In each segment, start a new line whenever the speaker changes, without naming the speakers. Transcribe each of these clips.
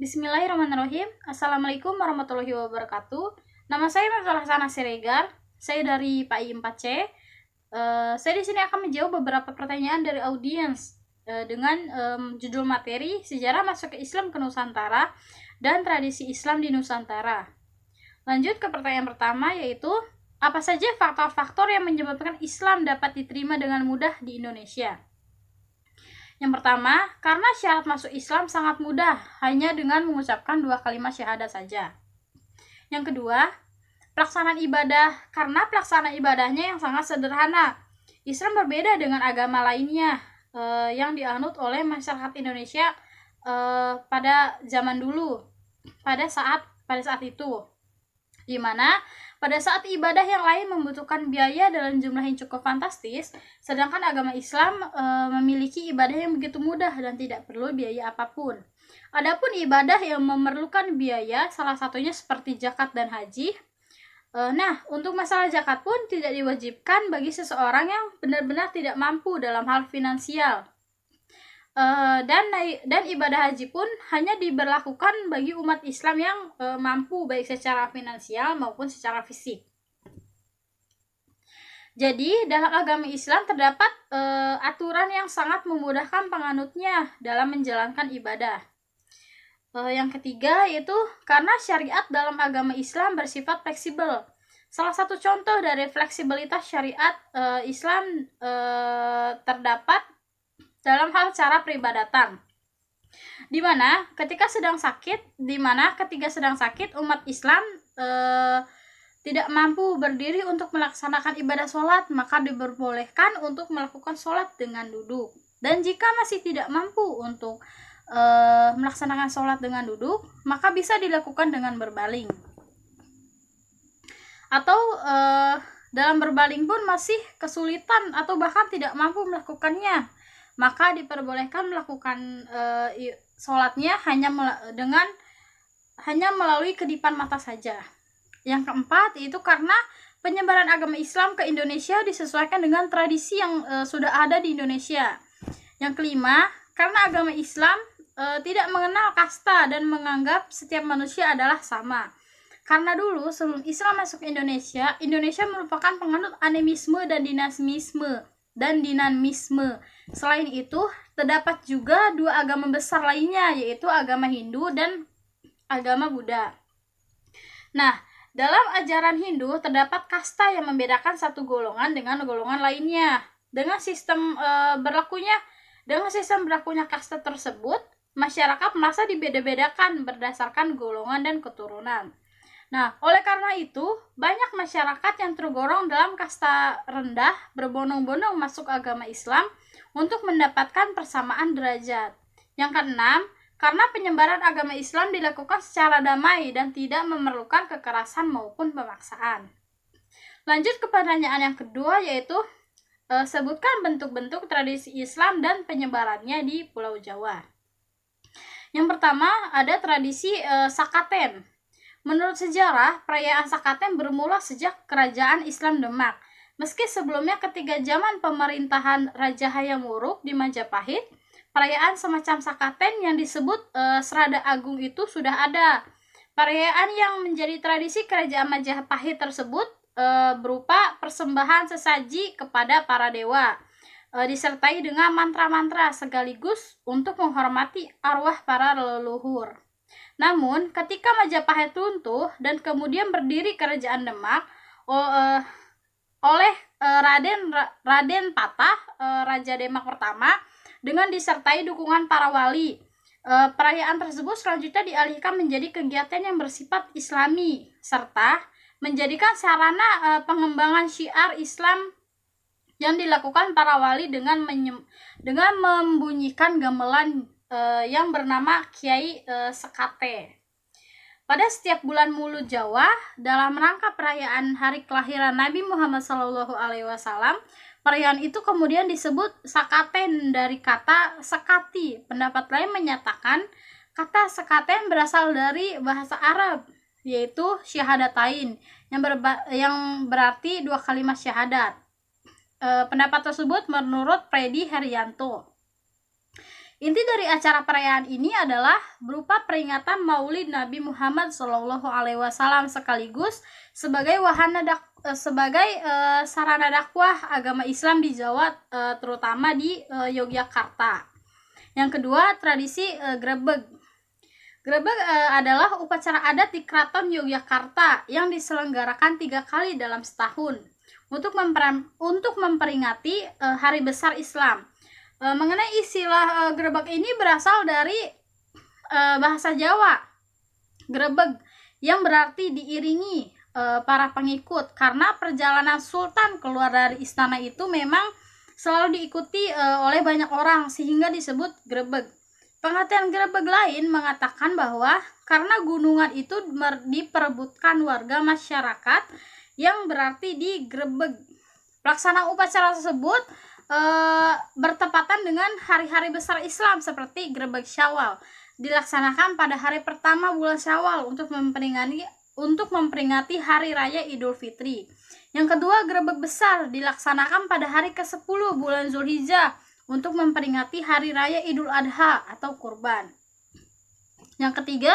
Bismillahirrahmanirrahim. Assalamualaikum warahmatullahi wabarakatuh. Nama saya Mafsal Hasanah Siregar. Saya dari PAI 4C. Saya di sini akan menjawab beberapa pertanyaan dari audiens dengan judul materi Sejarah Masuk ke Islam ke Nusantara dan Tradisi Islam di Nusantara. Lanjut ke pertanyaan pertama, yaitu apa saja faktor-faktor yang menyebabkan Islam dapat diterima dengan mudah di Indonesia? Yang pertama, karena syarat masuk Islam sangat mudah, hanya dengan mengucapkan 2 kalimat syahadat saja. Yang kedua, pelaksanaan ibadah, karena pelaksanaan ibadahnya yang sangat sederhana. Islam berbeda dengan agama lainnya yang dianut oleh masyarakat Indonesia pada zaman dulu, pada saat itu, di mana pada saat ibadah yang lain membutuhkan biaya dalam jumlah yang cukup fantastis, sedangkan agama Islam memiliki ibadah yang begitu mudah dan tidak perlu biaya apapun. Adapun ibadah yang memerlukan biaya, salah satunya seperti zakat dan haji. Untuk masalah zakat pun tidak diwajibkan bagi seseorang yang benar-benar tidak mampu dalam hal finansial. Dan ibadah haji pun hanya diberlakukan bagi umat Islam yang mampu baik secara finansial maupun secara fisik. Jadi dalam agama Islam terdapat aturan yang sangat memudahkan penganutnya dalam menjalankan ibadah. Yang ketiga yaitu karena syariat dalam agama Islam bersifat fleksibel. Salah satu contoh dari fleksibilitas syariat Islam terdapat dalam hal cara peribadatan, di mana ketika sedang sakit umat Islam tidak mampu berdiri untuk melaksanakan ibadah sholat, maka diperbolehkan untuk melakukan sholat dengan duduk. Dan jika masih tidak mampu untuk melaksanakan sholat dengan duduk, maka bisa dilakukan dengan berbaling. Atau dalam berbaling pun masih kesulitan atau bahkan tidak mampu melakukannya, maka diperbolehkan melakukan sholatnya hanya melalui kedipan mata saja. Yang keempat, yaitu karena penyebaran agama Islam ke Indonesia disesuaikan dengan tradisi yang sudah ada di Indonesia. Yang kelima, karena agama Islam tidak mengenal kasta dan menganggap setiap manusia adalah sama. Karena dulu sebelum Islam masuk ke Indonesia, Indonesia merupakan penganut animisme dan dinamisme. Selain itu, terdapat juga 2 agama besar lainnya, yaitu agama Hindu dan agama Buddha. Dalam ajaran Hindu terdapat kasta yang membedakan satu golongan dengan golongan lainnya. Dengan sistem berlakunya kasta tersebut, masyarakat merasa dibeda-bedakan berdasarkan golongan dan keturunan. Oleh karena itu, banyak masyarakat yang tergolong dalam kasta rendah berbondong-bondong masuk agama Islam untuk mendapatkan persamaan derajat. Yang keenam, karena penyebaran agama Islam dilakukan secara damai dan tidak memerlukan kekerasan maupun pemaksaan. Lanjut ke pertanyaan yang kedua, yaitu sebutkan bentuk-bentuk tradisi Islam dan penyebarannya di Pulau Jawa. Yang pertama, ada tradisi Sakaten. Menurut sejarah, perayaan Sakaten bermula sejak Kerajaan Islam Demak. Meski sebelumnya ketika zaman pemerintahan Raja Hayam Wuruk di Majapahit, perayaan semacam Sakaten yang disebut Serada Agung itu sudah ada. Perayaan yang menjadi tradisi Kerajaan Majapahit tersebut berupa persembahan sesaji kepada para dewa, disertai dengan mantra-mantra sekaligus untuk menghormati arwah para leluhur. Namun, ketika Majapahit runtuh dan kemudian berdiri Kerajaan Demak oleh Raden Patah, Raja Demak pertama, dengan disertai dukungan para wali, perayaan tersebut selanjutnya dialihkan menjadi kegiatan yang bersifat Islami, serta menjadikan sarana pengembangan syiar Islam yang dilakukan para wali dengan membunyikan gamelan yang bernama Kiai Sekate. Pada setiap bulan Mulud Jawa, dalam rangka perayaan hari kelahiran Nabi Muhammad SAW, perayaan itu kemudian disebut Sakaten dari kata sekati. Pendapat lain menyatakan kata Sakaten berasal dari bahasa Arab, yaitu syahadatain, yang berarti 2 kalimat syahadat. Pendapat tersebut menurut Freddy Herianto. Inti dari acara perayaan ini adalah berupa peringatan Maulid Nabi Muhammad SAW sekaligus sebagai sarana dakwah agama Islam di Jawa, terutama di Yogyakarta. Yang kedua, tradisi grebeg. Grebeg adalah upacara adat di Keraton Yogyakarta yang diselenggarakan 3 kali dalam setahun untuk memperingati Hari Besar Islam. Mengenai istilah grebeg ini berasal dari bahasa Jawa grebeg yang berarti diiringi para pengikut, karena perjalanan sultan keluar dari istana itu memang selalu diikuti oleh banyak orang sehingga disebut grebeg. Pengertian grebeg lain mengatakan bahwa karena gunungan itu diperebutkan warga masyarakat yang berarti digrebeg. Pelaksanaan upacara tersebut bertepatan dengan hari-hari besar Islam seperti grebeg Syawal, dilaksanakan pada hari pertama bulan Syawal untuk memperingati hari raya Idul Fitri. Yang kedua, grebeg besar dilaksanakan pada hari ke-10 bulan Zulhijjah untuk memperingati hari raya Idul Adha atau kurban. Yang ketiga,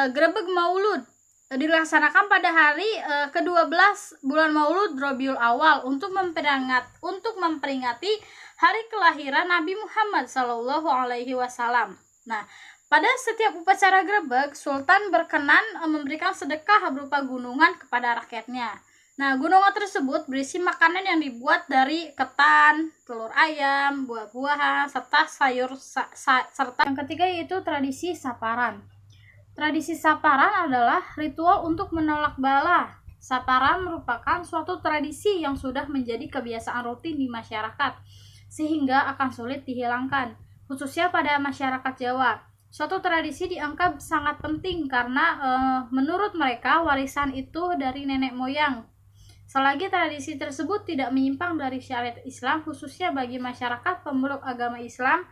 grebeg Maulud dilaksanakan pada hari ke-12 bulan Maulud Rabiul Awal untuk memperingati hari kelahiran Nabi Muhammad SAW. Nah, pada setiap upacara grebeg, Sultan berkenan memberikan sedekah berupa gunungan kepada rakyatnya. Nah, gunungan tersebut berisi makanan yang dibuat dari ketan, telur ayam, buah-buahan, serta sayur serta yang ketiga yaitu tradisi saparan. Tradisi saparan adalah ritual untuk menolak bala. Saparan merupakan suatu tradisi yang sudah menjadi kebiasaan rutin di masyarakat, sehingga akan sulit dihilangkan, khususnya pada masyarakat Jawa. Suatu tradisi dianggap sangat penting karena menurut mereka warisan itu dari nenek moyang. Selagi tradisi tersebut tidak menyimpang dari syariat Islam, khususnya bagi masyarakat pemeluk agama Islam,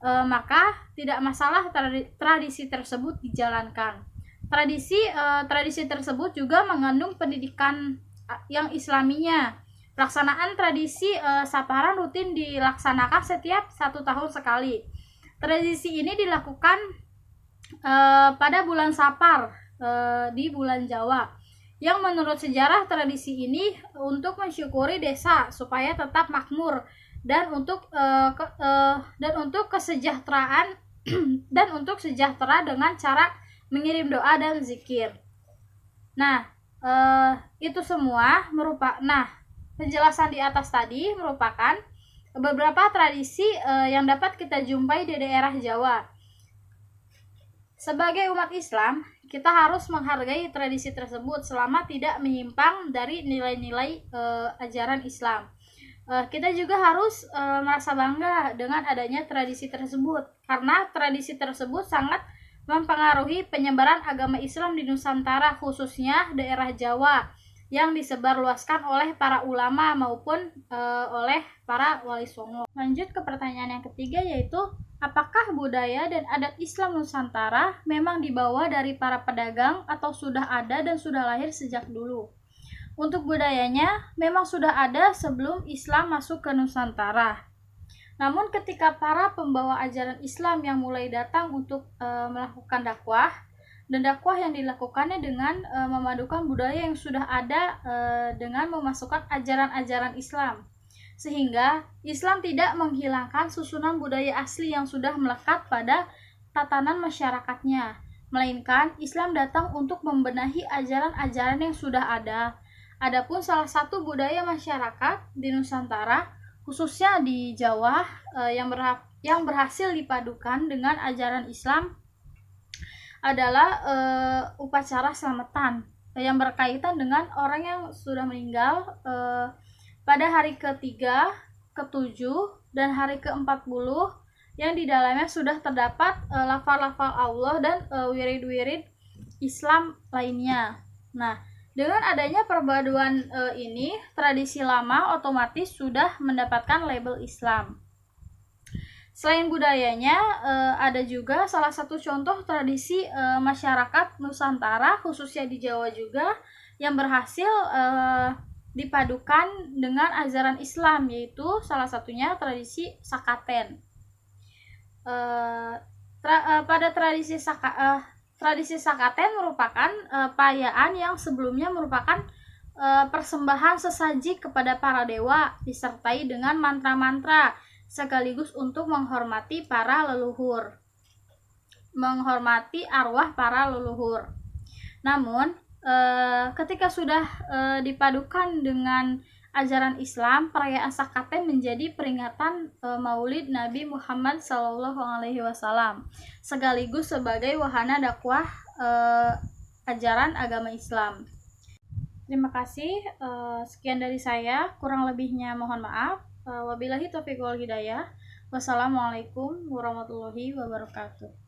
maka tidak masalah tradisi tersebut dijalankan. Tradisi tersebut juga mengandung pendidikan yang islaminya. Pelaksanaan tradisi saparan rutin dilaksanakan setiap 1 tahun sekali. Tradisi ini dilakukan pada bulan Sapar di bulan Jawa, yang menurut sejarah tradisi ini untuk mensyukuri desa supaya tetap makmur dan untuk kesejahteraan dan untuk sejahtera dengan cara mengirim doa dan zikir. Nah, itu semua penjelasan di atas tadi merupakan beberapa tradisi yang dapat kita jumpai di daerah Jawa. Sebagai umat Islam, kita harus menghargai tradisi tersebut selama tidak menyimpang dari nilai-nilai ajaran Islam. Kita juga harus merasa bangga dengan adanya tradisi tersebut, karena tradisi tersebut sangat mempengaruhi penyebaran agama Islam di Nusantara, khususnya daerah Jawa, yang disebarluaskan oleh para ulama maupun oleh para wali songo. Lanjut ke pertanyaan yang ketiga, yaitu apakah budaya dan adat Islam Nusantara memang dibawa dari para pedagang atau sudah ada dan sudah lahir sejak dulu? Untuk budayanya memang sudah ada sebelum Islam masuk ke Nusantara. Namun ketika para pembawa ajaran Islam yang mulai datang untuk melakukan dakwah, dan dakwah yang dilakukannya dengan memadukan budaya yang sudah ada dengan memasukkan ajaran-ajaran Islam, sehingga Islam tidak menghilangkan susunan budaya asli yang sudah melekat pada tatanan masyarakatnya, melainkan Islam datang untuk membenahi ajaran-ajaran yang sudah ada. Adapun salah satu budaya masyarakat di Nusantara, khususnya di Jawa, yang berhasil dipadukan dengan ajaran Islam adalah upacara selamatan yang berkaitan dengan orang yang sudah meninggal pada hari ke-3, ke-7, dan hari ke-40, yang di dalamnya sudah terdapat lafal-lafal Allah dan wirid-wirid Islam lainnya. Nah, dengan adanya perpaduan ini, tradisi lama otomatis sudah mendapatkan label Islam. Selain budayanya, ada juga salah satu contoh tradisi masyarakat Nusantara, khususnya di Jawa juga, yang berhasil dipadukan dengan ajaran Islam, yaitu salah satunya tradisi sakaten. Pada tradisi sakaten merupakan perayaan yang sebelumnya merupakan persembahan sesaji kepada para dewa disertai dengan mantra-mantra sekaligus untuk menghormati arwah para leluhur. Namun ketika sudah dipadukan dengan ajaran Islam, perayaan sakaten menjadi peringatan Maulid Nabi Muhammad SAW sekaligus sebagai wahana dakwah ajaran agama Islam. Terima kasih. Sekian dari saya, kurang lebihnya mohon maaf. Wabillahi taufiq wal hidayah. Wassalamualaikum warahmatullahi wabarakatuh.